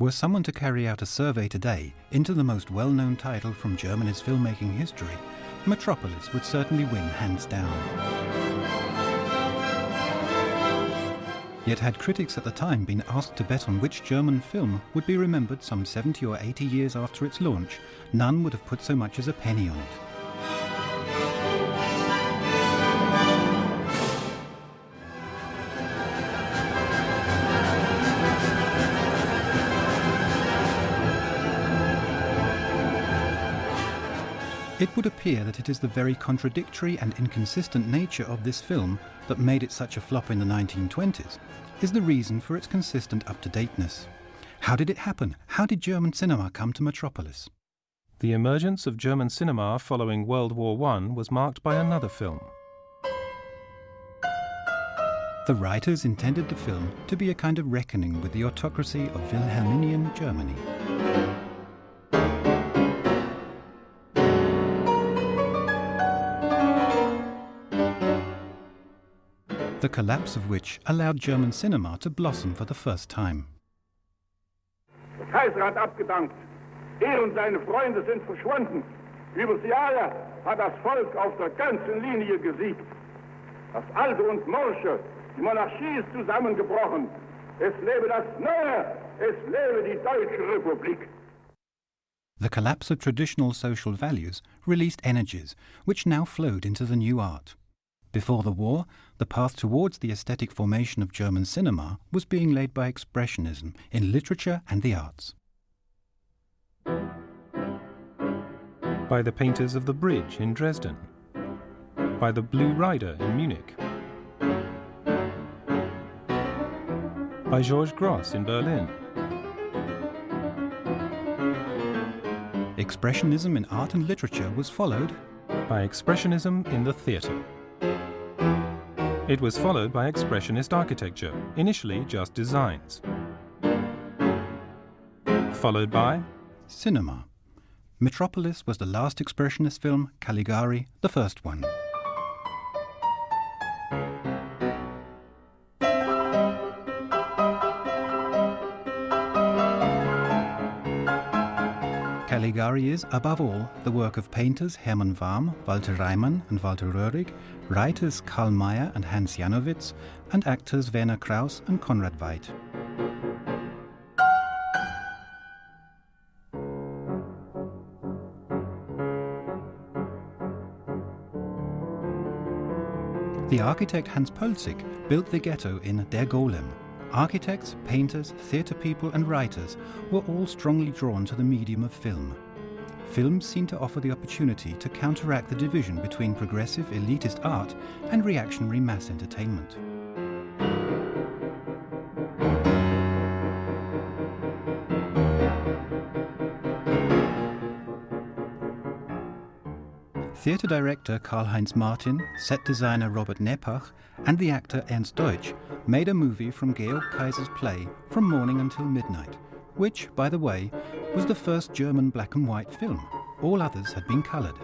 Were someone to carry out a survey today into the most well-known title from Germany's filmmaking history, Metropolis would certainly win hands down. Yet had critics at the time been asked to bet on which German film would be remembered some 70 or 80 years after its launch, none would have put so much as a penny on it. It would appear that it is the very contradictory and inconsistent nature of this film that made it such a flop in the 1920s, is the reason for its consistent up-to-dateness. How did it happen? How did German cinema come to Metropolis? The emergence of German cinema following World War I was marked by another film. The writers intended the film to be a kind of reckoning with the autocracy of Wilhelminian Germany. The collapse of which allowed German cinema to blossom for the first time. Der Kaiser hat abgedankt. Er und seine Freunde sind verschwunden. Über die Jahre hat das Volk auf der ganzen Linie gesiegt. Das Alte und Morsche, die Monarchie ist zusammengebrochen. Es lebe das Neue, es lebe die Deutsche Republik. The collapse of traditional social values released energies, which now flowed into the new art. Before the war, the path towards the aesthetic formation of German cinema was being laid by Expressionism in literature and the arts. By the painters of the Bridge in Dresden. By the Blue Rider in Munich. By George Gross in Berlin. Expressionism in art and literature was followed by Expressionism in the theatre. It was followed by Expressionist architecture, initially just designs. Followed by cinema. Metropolis was the last Expressionist film, Caligari the first one. Caligari is, above all, the work of painters Hermann Warm, Walter Reimann and Walter Röhrig, writers Karl Mayer and Hans Janowitz, and actors Werner Krauss and Konrad Veidt. The architect Hans Pölzig built the ghetto in Der Golem. Architects, painters, theatre people and writers were all strongly drawn to the medium of film. Film seemed to offer the opportunity to counteract the division between progressive elitist art and reactionary mass entertainment. Theatre director Karl-Heinz Martin, set designer Robert Nepach and the actor Ernst Deutsch made a movie from Georg Kaiser's play From Morning Until Midnight, which, by the way, was the first German black and white film. All others had been coloured.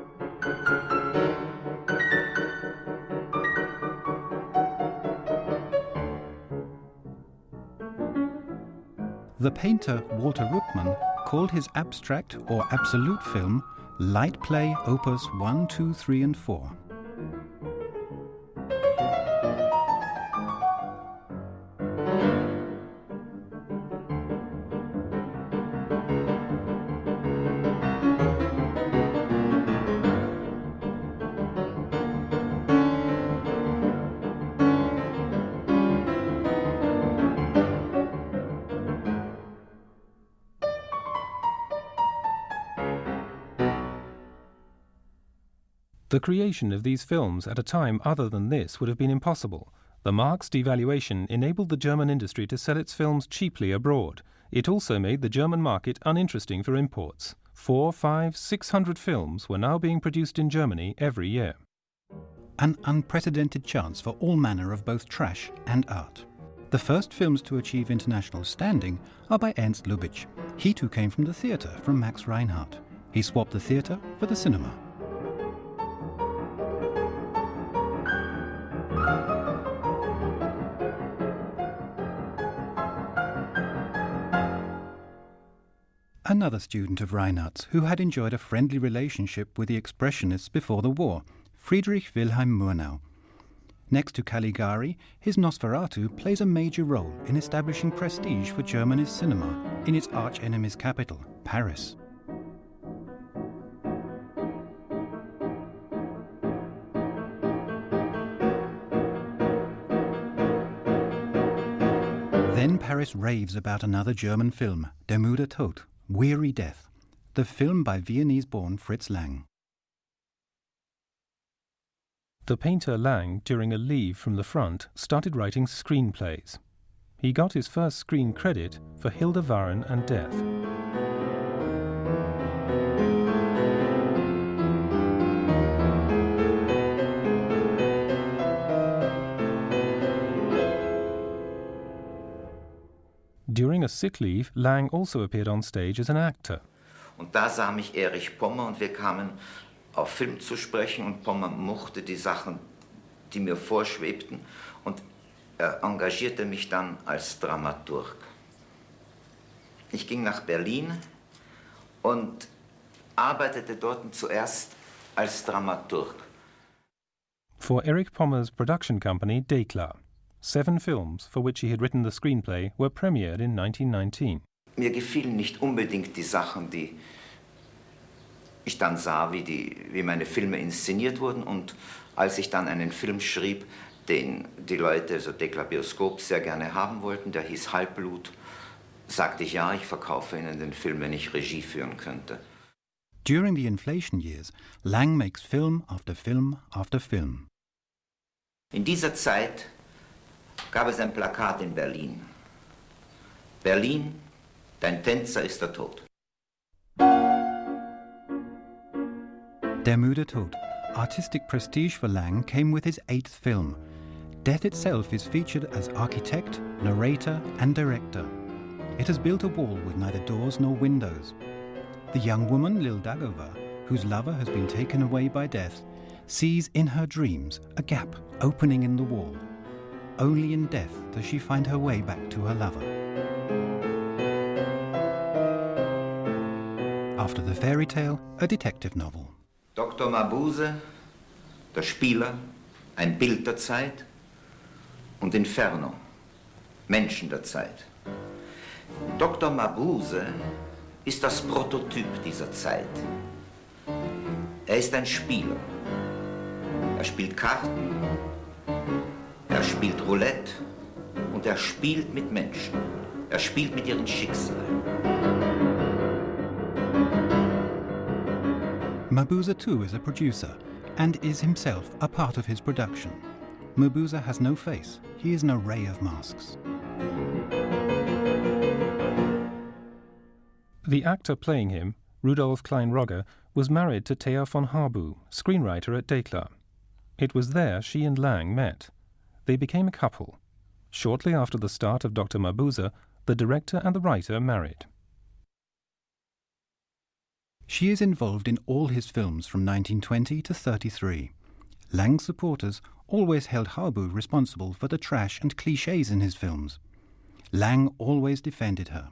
The painter Walter Ruckmann called his abstract or absolute film Light Play Opus 1, 2, 3 and 4. The creation of these films at a time other than this would have been impossible. The Marx devaluation enabled the German industry to sell its films cheaply abroad. It also made the German market uninteresting for imports. 400, 500, 600 films were now being produced in Germany every year. An unprecedented chance for all manner of both trash and art. The first films to achieve international standing are by Ernst Lubitsch. He too came from the theatre, from Max Reinhardt. He swapped the theatre for the cinema. another student of Reinhardt's who had enjoyed a friendly relationship with the Expressionists before the war, Friedrich Wilhelm Murnau. Next to Caligari, his Nosferatu plays a major role in establishing prestige for Germany's cinema in its arch-enemy's capital, Paris. Then Paris raves about another German film, Der müde Tod, Weary Death, the film by Viennese-born Fritz Lang. The painter Lang, during a leave from the front, started writing screenplays. He got his first screen credit for Hilde Warren and Death. During a sick leave, Lang also appeared on stage as an actor. Und da sah mich Erich Pommer und wir kamen auf Film zu sprechen und Pommer mochte die Sachen, die mir vorschwebten und er engagierte mich dann als Dramaturg. Ich ging nach Berlin und arbeitete dort zuerst als Dramaturg. For Erich Pommer's production company, Dekla. 7 films for which he had written the screenplay were premiered in 1919. Mir gefielen nicht unbedingt die Sachen, die ich dann sah, wie meine Filme inszeniert wurden. Und als ich dann einen Film schrieb, den die Leute, also Dekla Bioskop, sehr gerne haben wollten, der hieß Halbblut, sagte ich, ja, ich verkaufe Ihnen den Film, wenn ich Regie führen könnte. During the inflation years, Lang makes film after film after film. In dieser Zeit gab es ein Plakat in Berlin. Berlin, dein Tänzer ist der Tod. Der müde Tod. Artistic prestige for Lang came with his 8th film. Death itself is featured as architect, narrator and director. It has built a wall with neither doors nor windows. The young woman, Lil Dagova, whose lover has been taken away by death, sees in her dreams a gap opening in the wall. Only in death does she find her way back to her lover. After the fairy tale, a detective novel. Dr. Mabuse, der Spieler, ein Bild der Zeit und Inferno, Menschen der Zeit. Dr. Mabuse ist das Prototyp dieser Zeit. Er ist ein Spieler. Er spielt Karten, er spielt Roulette und er spielt mit Menschen. Er spielt mit ihren Schicksalen. Mabuse too is a producer and is himself a part of his production. Mabuse has no face. He is an array of masks. The actor playing him, Rudolf Klein-Rogge, was married to Thea von Harbu, screenwriter at Dekla. It was there she and Lang met. They became a couple. Shortly after the start of Dr. Mabuse, the director and the writer married. She is involved in all his films from 1920 to 33. Lang's supporters always held Harbu responsible for the trash and clichés in his films. Lang always defended her.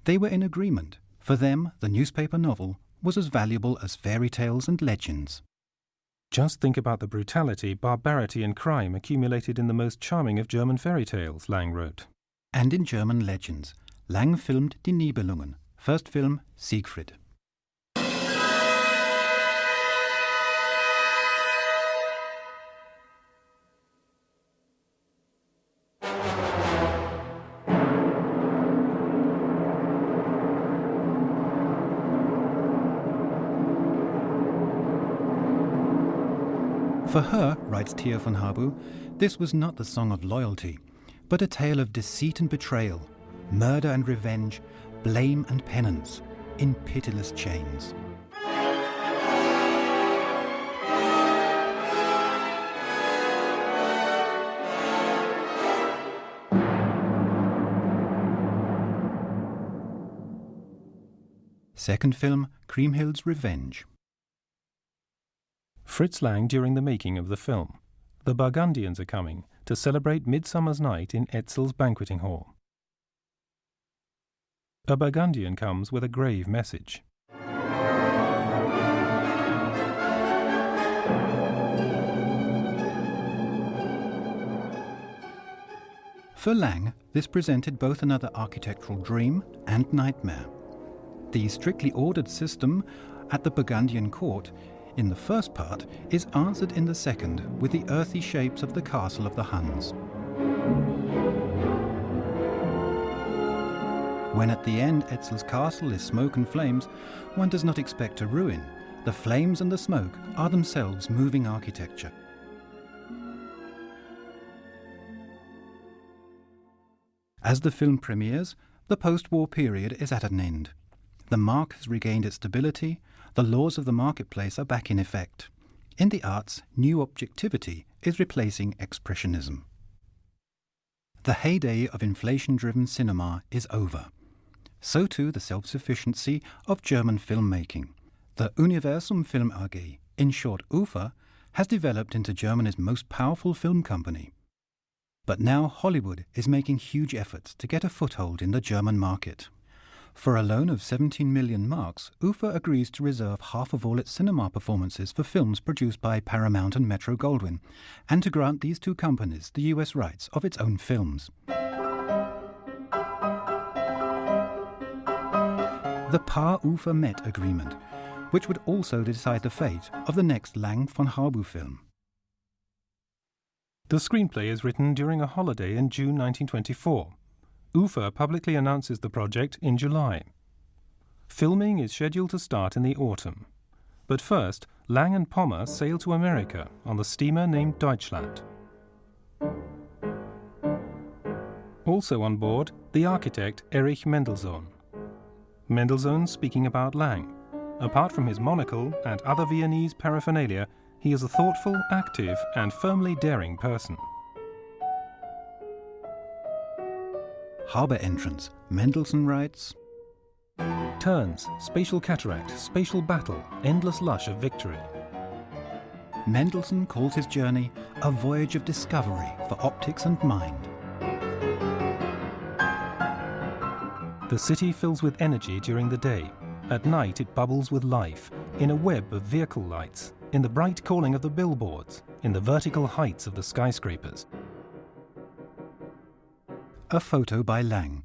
They were in agreement. For them, the newspaper novel was as valuable as fairy tales and legends. Just think about the brutality, barbarity and crime accumulated in the most charming of German fairy tales, Lang wrote. And in German legends, Lang filmed Die Nibelungen, first film Siegfried. For her, writes Thea von Harbu, this was not the song of loyalty, but a tale of deceit and betrayal, murder and revenge, blame and penance, in pitiless chains. Second film, Kriemhild's Revenge. Fritz Lang during the making of the film. The Burgundians are coming to celebrate Midsummer's Night in Etzel's banqueting hall. A Burgundian comes with a grave message. For Lang, this presented both another architectural dream and nightmare. The strictly ordered system at the Burgundian court in the first part is answered in the second with the earthy shapes of the castle of the Huns. When at the end Etzel's castle is smoke and flames, one does not expect a ruin. The flames and the smoke are themselves moving architecture. As the film premieres, the post-war period is at an end. The mark has regained its stability, the laws of the marketplace are back in effect. In the arts, new objectivity is replacing expressionism. The heyday of inflation-driven cinema is over. So too the self-sufficiency of German filmmaking. The Universum Film AG, in short UFA, has developed into Germany's most powerful film company. But now Hollywood is making huge efforts to get a foothold in the German market. For a loan of 17 million marks, UFA agrees to reserve half of all its cinema performances for films produced by Paramount and Metro-Goldwyn, and to grant these two companies the US rights of its own films. The Paar-UFA-Met agreement, which would also decide the fate of the next Lang von Harbu film. The screenplay is written during a holiday in June 1924. UFA publicly announces the project in July. Filming is scheduled to start in the autumn. But first, Lang and Pommer sail to America on the steamer named Deutschland. Also on board, the architect Erich Mendelssohn. Mendelssohn speaking about Lang. Apart from his monocle and other Viennese paraphernalia, he is a thoughtful, active, and firmly daring person. Harbour entrance. Mendelssohn writes, Turns, spatial cataract, spatial battle, endless lush of victory. Mendelssohn calls his journey a voyage of discovery for optics and mind. The city fills with energy during the day. At night it bubbles with life, in a web of vehicle lights, in the bright calling of the billboards, in the vertical heights of the skyscrapers. A photo by Lang.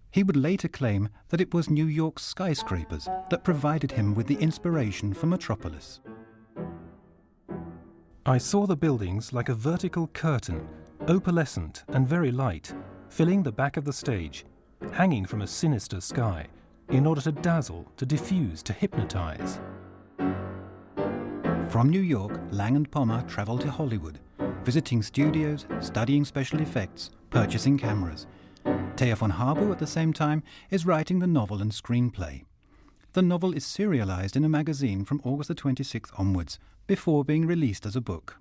He would later claim that it was New York's skyscrapers that provided him with the inspiration for Metropolis. I saw the buildings like a vertical curtain, opalescent and very light, filling the back of the stage, hanging from a sinister sky, in order to dazzle, to diffuse, to hypnotize. From New York, Lang and Pommer travelled to Hollywood, visiting studios, studying special effects, purchasing cameras. Thea von Harbu at the same time is writing the novel and screenplay. The novel is serialized in a magazine from August the 26th onwards, before being released as a book.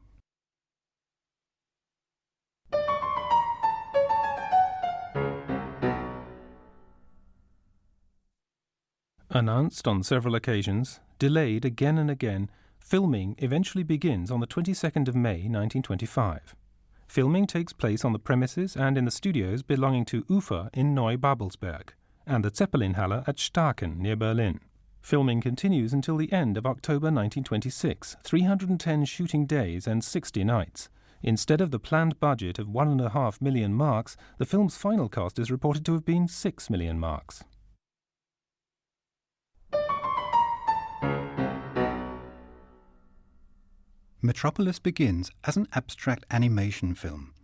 Announced on several occasions, delayed again and again, filming eventually begins on the 22nd of May 1925. Filming takes place on the premises and in the studios belonging to UFA in Neubabelsberg and the Zeppelinhalle at Staaken near Berlin. Filming continues until the end of October 1926, 310 shooting days and 60 nights. Instead of the planned budget of 1.5 million marks, the film's final cost is reported to have been 6 million marks. Metropolis begins as an abstract animation film.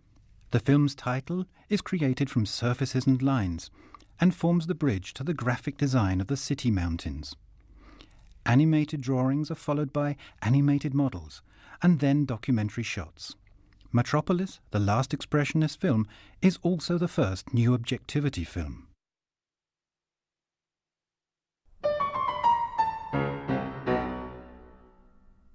The film's title is created from surfaces and lines and forms the bridge to the graphic design of the city mountains. Animated drawings are followed by animated models and then documentary shots. Metropolis, the last expressionist film, is also the first new objectivity film.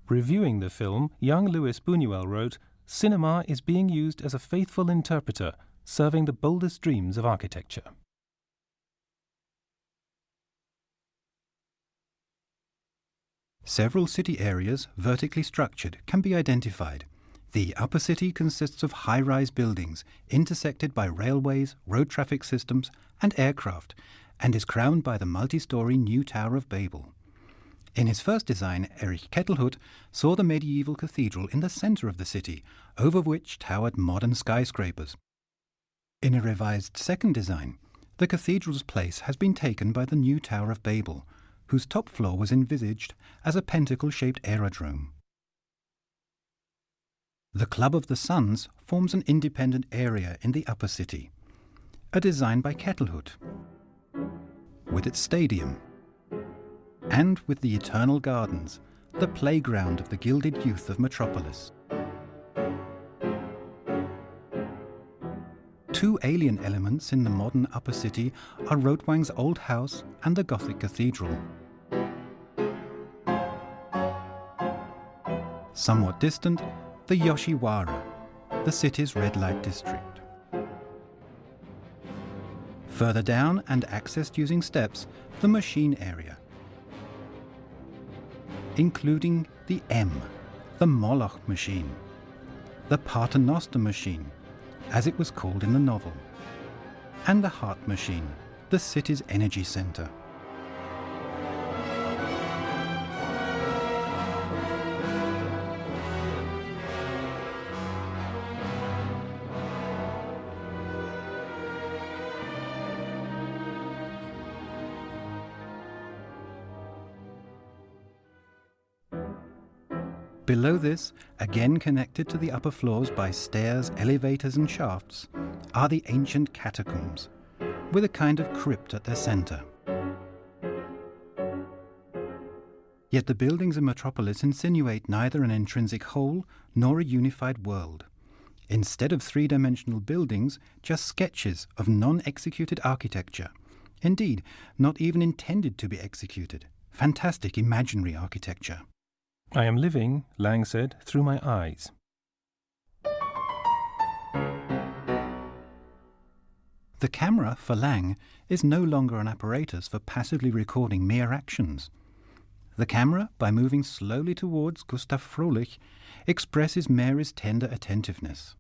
Reviewing the film, young Louis Buñuel wrote, "Cinema is being used as a faithful interpreter, serving the boldest dreams of architecture." Several city areas, vertically structured, can be identified. The upper city consists of high-rise buildings, intersected by railways, road traffic systems, and aircraft, and is crowned by the multi-story new Tower of Babel. In his first design, Erich Kettelhut saw the medieval cathedral in the centre of the city, over which towered modern skyscrapers. In a revised second design, the cathedral's place has been taken by the new Tower of Babel, whose top floor was envisaged as a pentacle-shaped aerodrome. The Club of the Suns forms an independent area in the upper city, a design by Kettelhut, with its stadium, and with the Eternal Gardens, the playground of the gilded youth of Metropolis. Two alien elements in the modern upper city are Rotwang's old house and the Gothic cathedral. Somewhat distant, the Yoshiwara, the city's red light district. Further down and accessed using steps, the machine area, including the M, the Moloch machine, the Paternoster machine, as it was called in the novel, and the Heart machine, the city's energy centre. Below this, again connected to the upper floors by stairs, elevators and shafts, are the ancient catacombs, with a kind of crypt at their centre. Yet the buildings in Metropolis insinuate neither an intrinsic whole nor a unified world. Instead of three-dimensional buildings, just sketches of non-executed architecture. Indeed, not even intended to be executed. Fantastic imaginary architecture. I am living, Lang said, through my eyes. The camera, for Lang, is no longer an apparatus for passively recording mere actions. The camera, by moving slowly towards Gustav Frohlich, expresses Mary's tender attentiveness.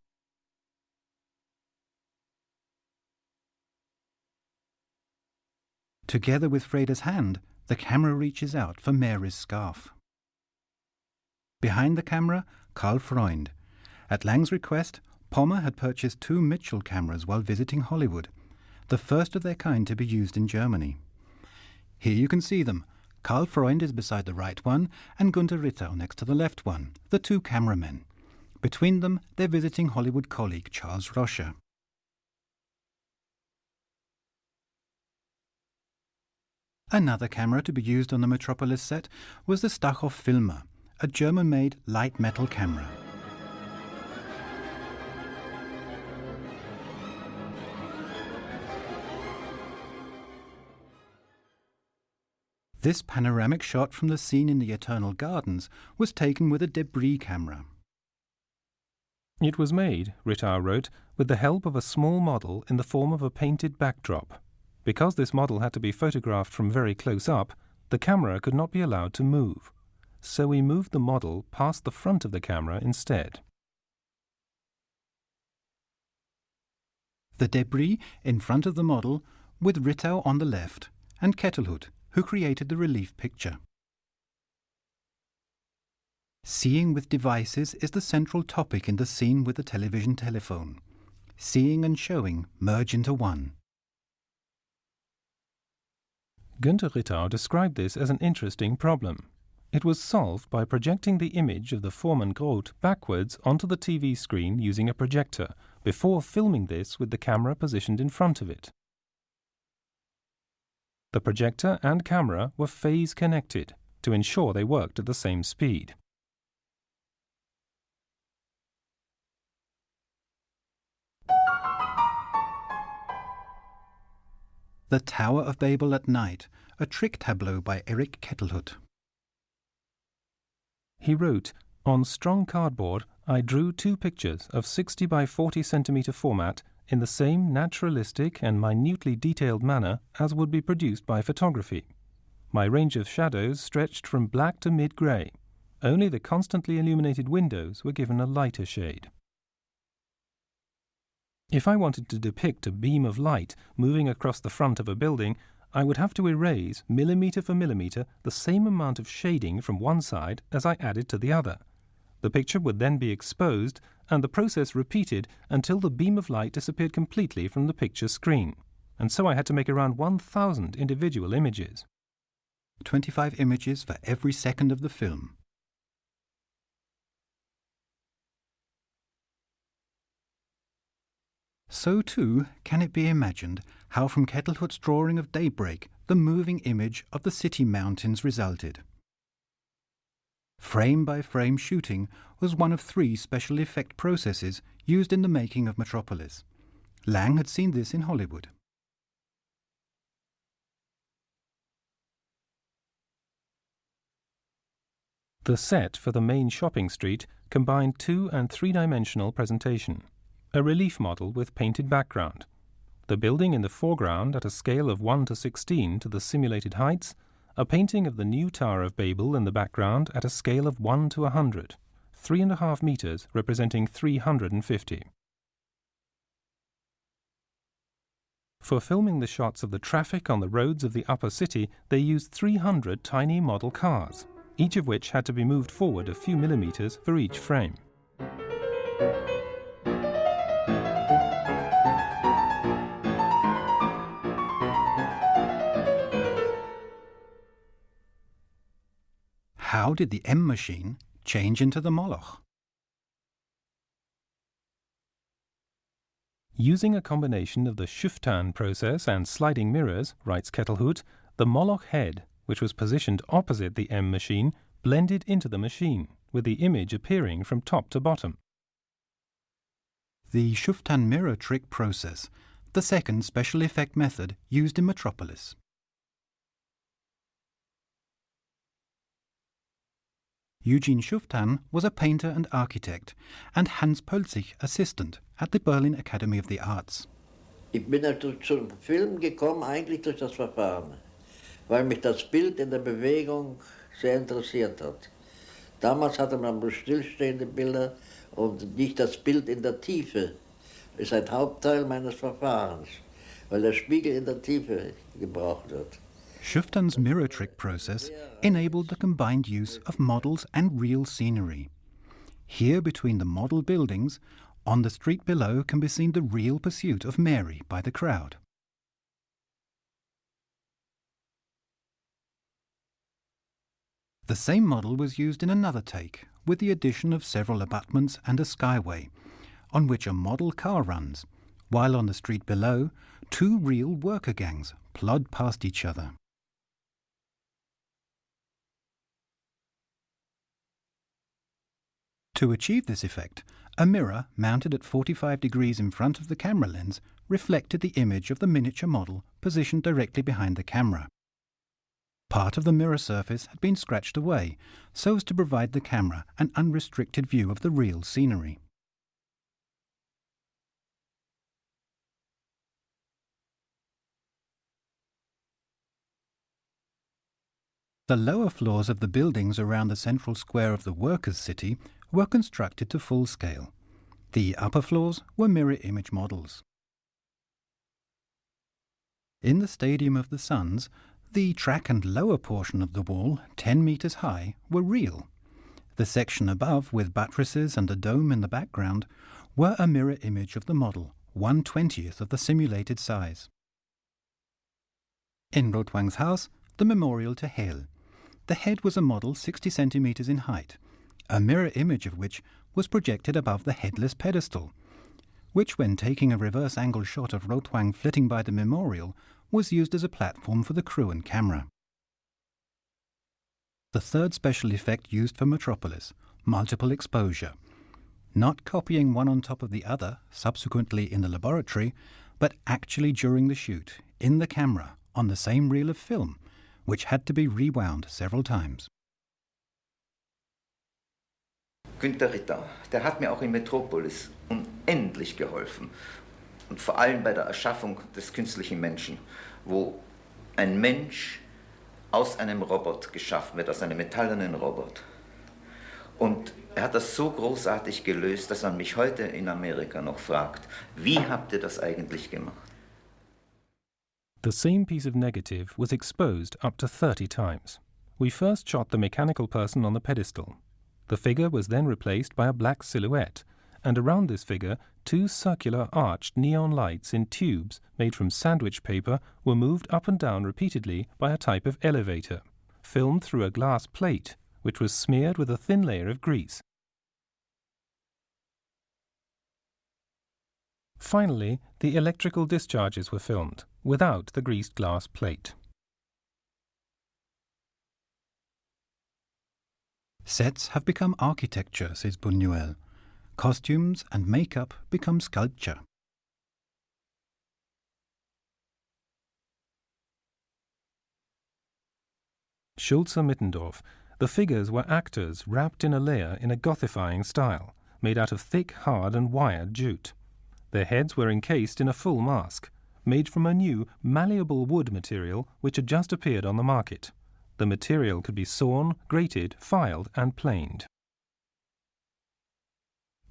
Together with Freda's hand, the camera reaches out for Mary's scarf. Behind the camera, Karl Freund. At Lang's request, Pommer had purchased 2 Mitchell cameras while visiting Hollywood, the first of their kind to be used in Germany. Here you can see them. Karl Freund is beside the right one, and Gunter Rittau next to the left one, the 2 cameramen. Between them, their visiting Hollywood colleague Charles Roscher. Another camera to be used on the Metropolis set was the Stachov Filmer, a German-made light metal camera. This panoramic shot from the scene in the Eternal Gardens was taken with a debris camera. It was made, Rittau wrote, with the help of a small model in the form of a painted backdrop. Because this model had to be photographed from very close up, the camera could not be allowed to move. So we moved the model past the front of the camera instead. The debris in front of the model, with Rittau on the left, and Kettelhut, who created the relief picture. Seeing with devices is the central topic in the scene with the television telephone. Seeing and showing merge into one. Günter Rittau described this as an interesting problem. It was solved by projecting the image of the Foreman Groth backwards onto the TV screen using a projector, before filming this with the camera positioned in front of it. The projector and camera were phase connected to ensure they worked at the same speed. The Tower of Babel at Night, a trick tableau by Erich Kettelhut. He wrote, "On strong cardboard, I drew 2 pictures of 60 by 40 centimeter format in the same naturalistic and minutely detailed manner as would be produced by photography. My range of shadows stretched from black to mid-grey. Only the constantly illuminated windows were given a lighter shade. If I wanted to depict a beam of light moving across the front of a building, I would have to erase, millimetre for millimetre, the same amount of shading from one side as I added to the other. The picture would then be exposed and the process repeated until the beam of light disappeared completely from the picture screen. And so I had to make around 1,000 individual images. 25 images for every second of the film. So too can it be imagined how from Kettelhut's drawing of daybreak the moving image of the city mountains resulted. Frame by frame shooting was one of 3 special effect processes used in the making of Metropolis. Lang had seen this in Hollywood. The set for the main shopping street combined 2- and 3-dimensional presentation. A relief model with painted background, the building in the foreground at a scale of 1:16 to the simulated heights, a painting of the new Tower of Babel in the background at a scale of 1:100, 3.5 meters representing 350. For filming the shots of the traffic on the roads of the upper city, they used 300 tiny model cars, each of which had to be moved forward a few millimeters for each frame. How did the M machine change into the Moloch? Using a combination of the Schüftan process and sliding mirrors, writes Kettelhut, the Moloch head, which was positioned opposite the M machine, blended into the machine, with the image appearing from top to bottom. The Schüftan mirror trick process, the second special effect method used in Metropolis. Eugene Schüftan was a painter and architect, and Hans Pölzig assistant at the Berlin Academy of the Arts. Ich bin zum Film gekommen eigentlich durch das Verfahren, weil mich das Bild in der Bewegung sehr interessiert hat. Damals hatte man bloß stillstehende Bilder und nicht das Bild in der Tiefe. Das ist ein Hauptteil meines Verfahrens, weil der Spiegel in der Tiefe gebraucht wird. Schüftan's mirror trick process enabled the combined use of models and real scenery. Here between the model buildings, on the street below can be seen the real pursuit of Mary by the crowd. The same model was used in another take, with the addition of several abutments and a skyway, on which a model car runs, while on the street below, 2 real worker gangs plod past each other. To achieve this effect, a mirror mounted at 45 degrees in front of the camera lens reflected the image of the miniature model positioned directly behind the camera. Part of the mirror surface had been scratched away so as to provide the camera an unrestricted view of the real scenery. The lower floors of the buildings around the central square of the workers' city were constructed to full scale. The upper floors were mirror image models. In the Stadium of the Suns, the track and lower portion of the wall, 10 meters high, were real. The section above, with buttresses and a dome in the background, were a mirror image of the model, 1/20th of the simulated size. In Rotwang's house, the memorial to Hale. The head was a model 60 centimeters in height, a mirror image of which was projected above the headless pedestal, which, when taking a reverse angle shot of Rotwang flitting by the memorial, was used as a platform for the crew and camera. The third special effect used for Metropolis, multiple exposure. Not copying one on top of the other, subsequently in the laboratory, but actually during the shoot, in the camera, on the same reel of film, which had to be rewound several times. Günter Ritter, der hat mir auch in Metropolis unendlich geholfen. Und vor allem bei der Erschaffung des künstlichen Menschen, wo ein Mensch aus einem Robot geschaffen wird, aus einem metallenen Robot. Und er hat das so großartig gelöst, dass man mich heute in Amerika noch fragt, wie habt ihr das eigentlich gemacht? The same piece of negative was exposed up to 30 times. We first shot the mechanical person on the pedestal. The figure was then replaced by a black silhouette, and around this figure 2 circular arched neon lights in tubes made from sandwich paper were moved up and down repeatedly by a type of elevator, filmed through a glass plate, which was smeared with a thin layer of grease. Finally, the electrical discharges were filmed, without the greased glass plate. Sets have become architecture, says Buñuel. Costumes and makeup become sculpture. Schulze-Mittendorf. The figures were actors wrapped in a layer in a gothifying style, made out of thick, hard and wired jute. Their heads were encased in a full mask, made from a new, malleable wood material which had just appeared on the market. The material could be sawn, grated, filed and planed.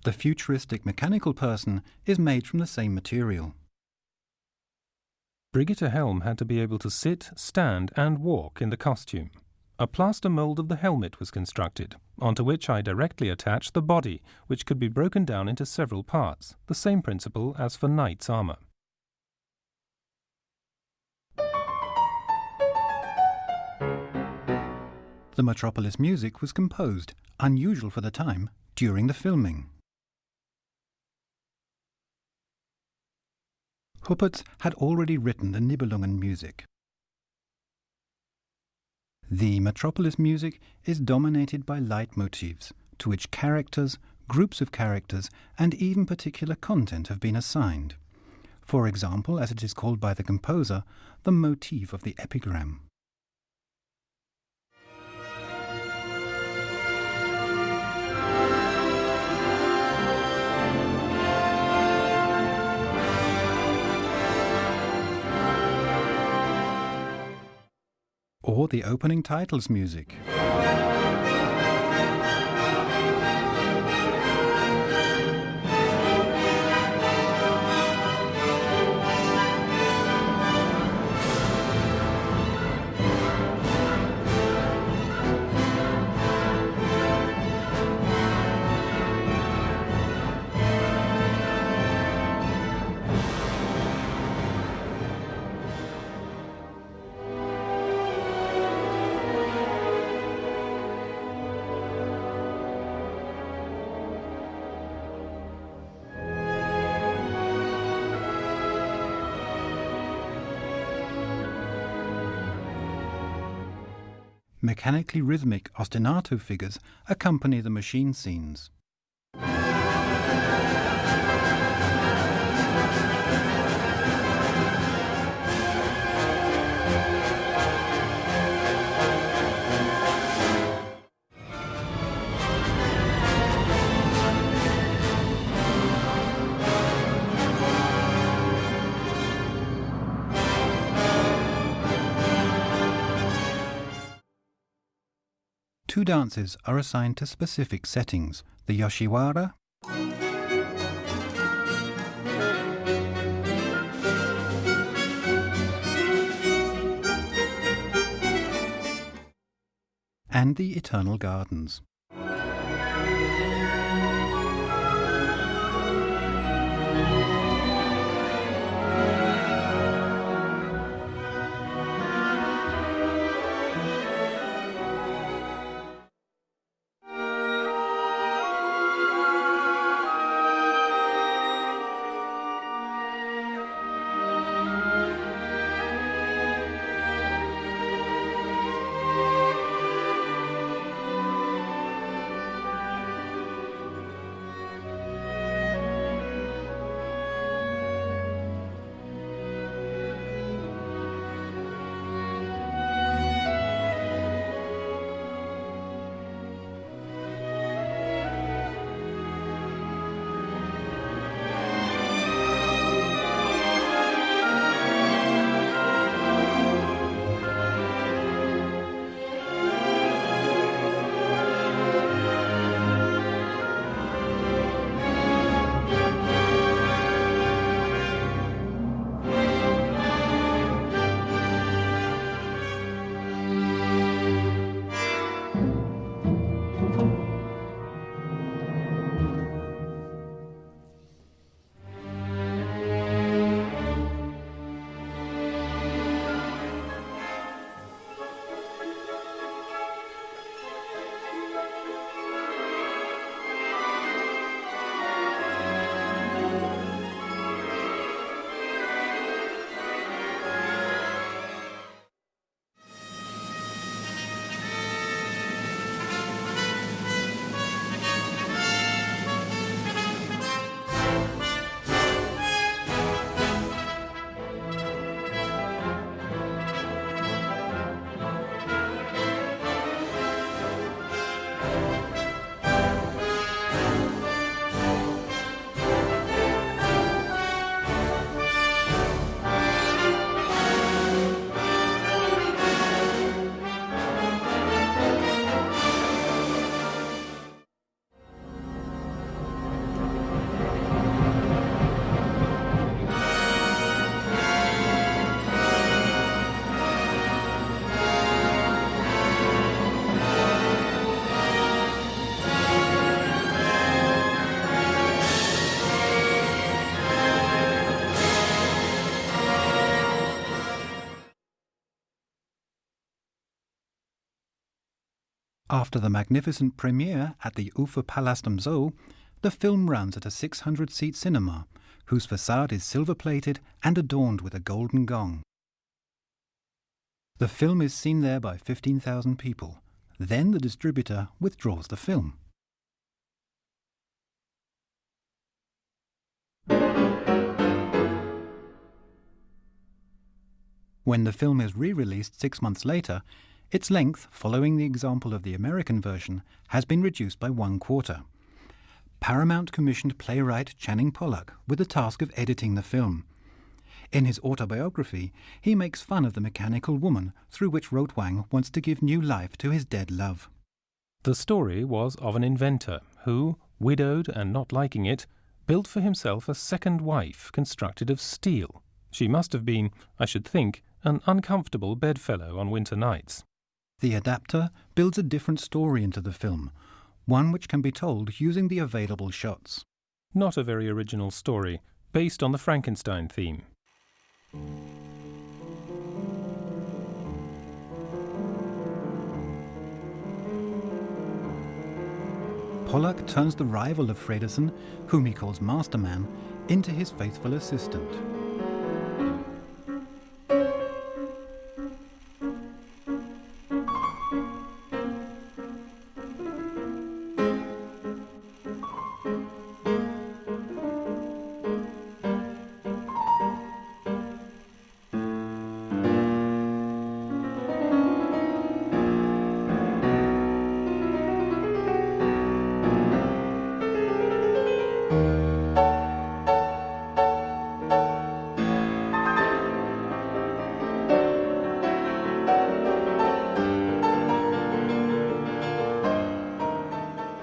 The futuristic mechanical person is made from the same material. Brigitte Helm had to be able to sit, stand and walk in the costume. A plaster mould of the helmet was constructed, onto which I directly attached the body, which could be broken down into several parts, the same principle as for knight's armour. The Metropolis music was composed, unusual for the time, during the filming. Huppertz had already written the Nibelungen music. The Metropolis music is dominated by leitmotifs, to which characters, groups of characters, and even particular content have been assigned. For example, as it is called by the composer, the motif of the epigram. Or the opening titles music. Mechanically rhythmic ostinato figures accompany the machine scenes. Two dances are assigned to specific settings, the Yoshiwara and the Eternal Gardens. After the magnificent premiere at the Uferpalast am Zoo, the film runs at a 600-seat cinema, whose facade is silver-plated and adorned with a golden gong. The film is seen there by 15,000 people. Then the distributor withdraws the film. When the film is re-released 6 months later, its length, following the example of the American version, has been reduced by 1/4. Paramount commissioned playwright Channing Pollock with the task of editing the film. In his autobiography, he makes fun of the mechanical woman through which Rotwang wants to give new life to his dead love. The story was of an inventor who, widowed and not liking it, built for himself a second wife constructed of steel. She must have been, I should think, an uncomfortable bedfellow on winter nights. The adapter builds a different story into the film, one which can be told using the available shots. Not a very original story, based on the Frankenstein theme. Pollock turns the rival of Fredriksson, whom he calls Masterman, into his faithful assistant.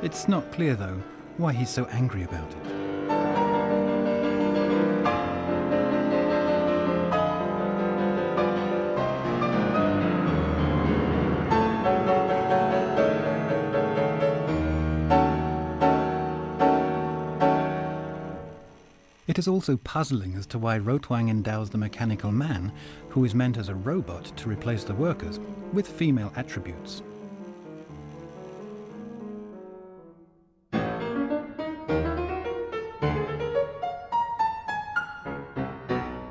It's not clear, though, why he's so angry about it. It is also puzzling as to why Rotwang endows the mechanical man, who is meant as a robot to replace the workers, with female attributes.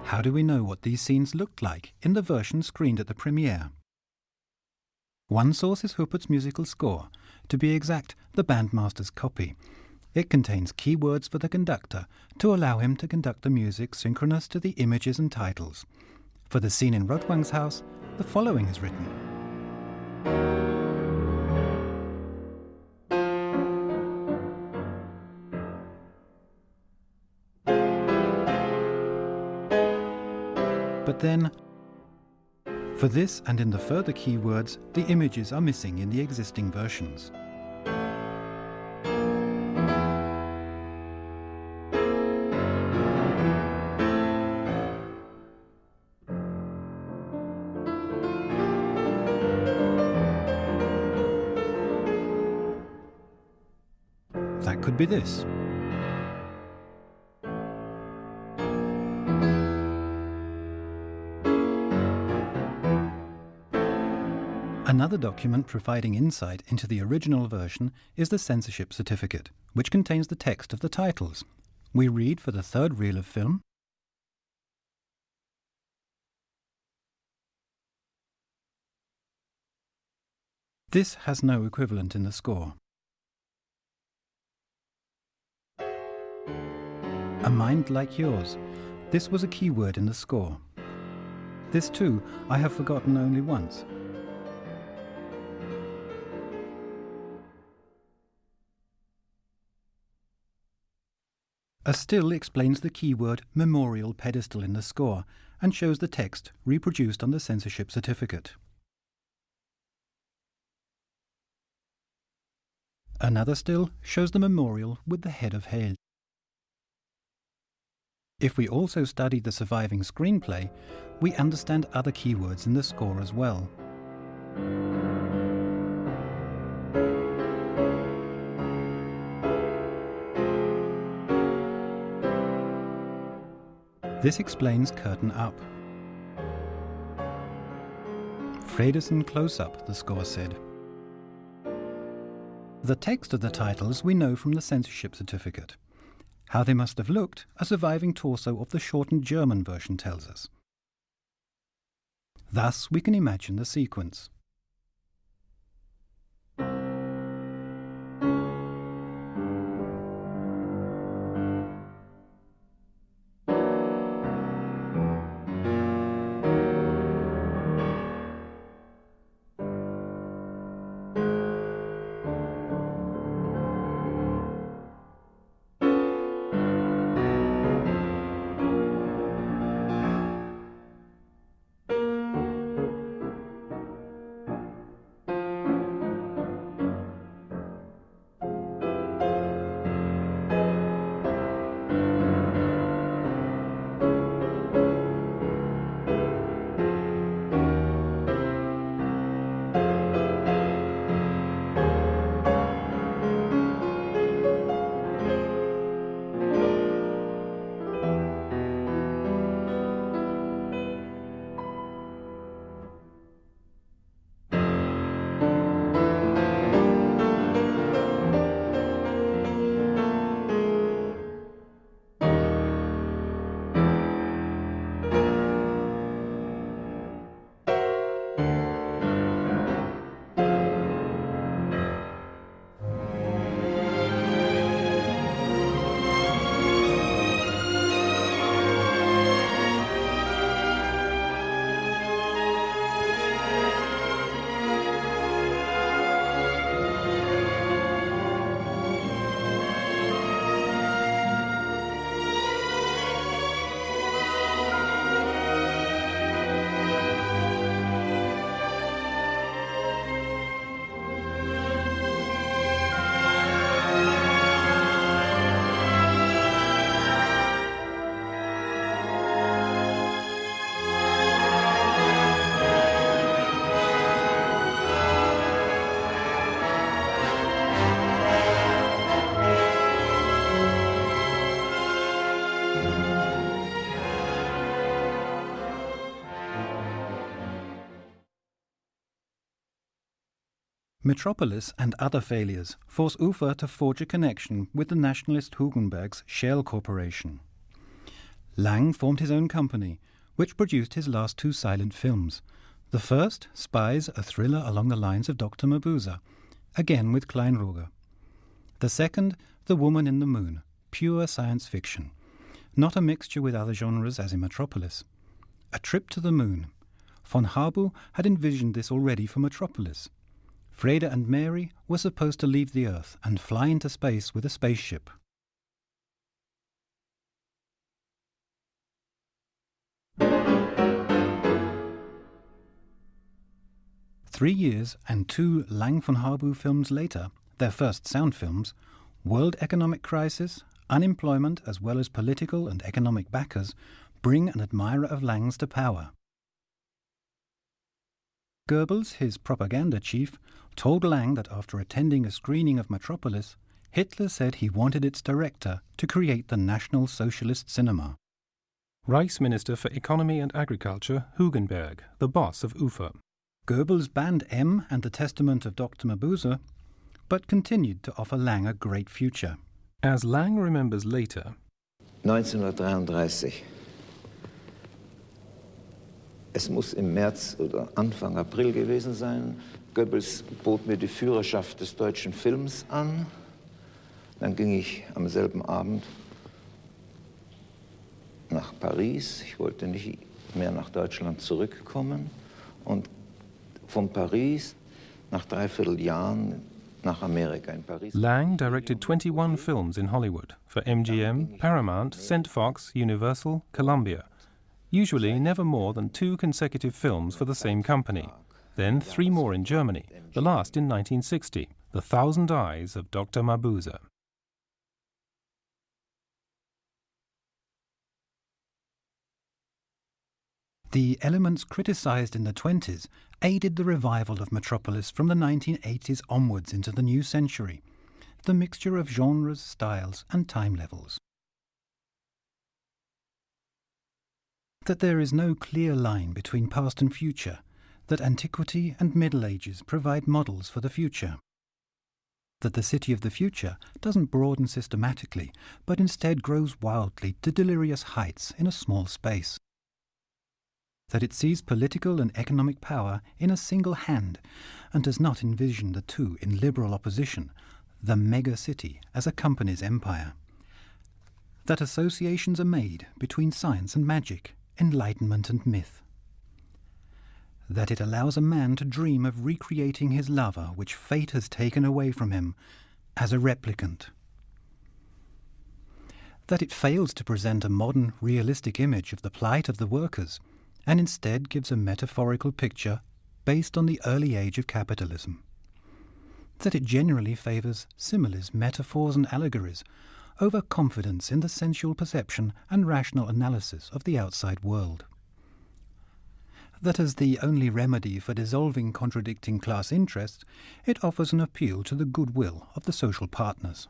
How do we know what these scenes looked like in the version screened at the premiere? One source is Huppert's musical score, to be exact, the bandmaster's copy. It contains key words for the conductor to allow him to conduct the music synchronous to the images and titles. For the scene in Rotwang's house, the following is written. But then, for this and in the further keywords, the images are missing in the existing versions. That could be this. Another document providing insight into the original version is the censorship certificate, which contains the text of the titles. We read for the third reel of film. This has no equivalent in the score. A mind like yours. This was a keyword in the score. This too I have forgotten only once. A still explains the keyword memorial pedestal in the score and shows the text reproduced on the censorship certificate. Another still shows the memorial with the head of Hel. If we also study the surviving screenplay, we understand other keywords in the score as well. This explains Curtain Up. Fredriksson Close Up, the score said. The text of the titles we know from the censorship certificate. How they must have looked, a surviving torso of the shortened German version tells us. Thus we can imagine the sequence. Metropolis and other failures force Ufer to forge a connection with the nationalist Hugenberg's Shell Corporation. Lang formed his own company, which produced his last two silent films. The first, Spies, a thriller along the lines of Dr. Mabuse, again with Kleinruger. The second, The Woman in the Moon, pure science fiction, not a mixture with other genres as in Metropolis. A trip to the moon. Von Harbu had envisioned this already for Metropolis. Freda and Mary were supposed to leave the Earth and fly into space with a spaceship. Three years and two Lang von Harbu films later, their first sound films, world economic crisis, unemployment as well as political and economic backers bring an admirer of Lang's to power. Goebbels, his propaganda chief, told Lang that after attending a screening of Metropolis, Hitler said he wanted its director to create the National Socialist Cinema. Reichs Minister for Economy and Agriculture, Hugenberg, the boss of Ufer. Goebbels banned M and the Testament of Dr. Mabuse, but continued to offer Lang a great future. As Lang remembers later, 1933. Es muss im März oder Anfang April gewesen sein. Goebbels bot mir die Führerschaft des deutschen Films an. Dann ging ich am selben Abend nach Paris. Ich wollte nicht mehr nach Deutschland zurückkommen. Und von Paris nach 3/4 Jahren nach Amerika. In Paris. Lang directed 21 films in Hollywood for MGM, Paramount, Fox, Universal, Columbia. Usually never more than 2 consecutive films for the same company. Then 3 more in Germany, the last in 1960, The Thousand Eyes of Dr. Mabuse. The elements criticised in the 20s aided the revival of Metropolis from the 1980s onwards into the new century, the mixture of genres, styles and time levels. That there is no clear line between past and future, that antiquity and Middle Ages provide models for the future. That the city of the future doesn't broaden systematically, but instead grows wildly to delirious heights in a small space. That it sees political and economic power in a single hand, and does not envision the two in liberal opposition, the mega-city as a company's empire. That associations are made between science and magic, enlightenment and myth. That it allows a man to dream of recreating his lover which fate has taken away from him as a replicant. That it fails to present a modern, realistic image of the plight of the workers, and instead gives a metaphorical picture based on the early age of capitalism. That it generally favours similes, metaphors and allegories over confidence in the sensual perception and rational analysis of the outside world. That as the only remedy for dissolving contradicting class interests, it offers an appeal to the goodwill of the social partners.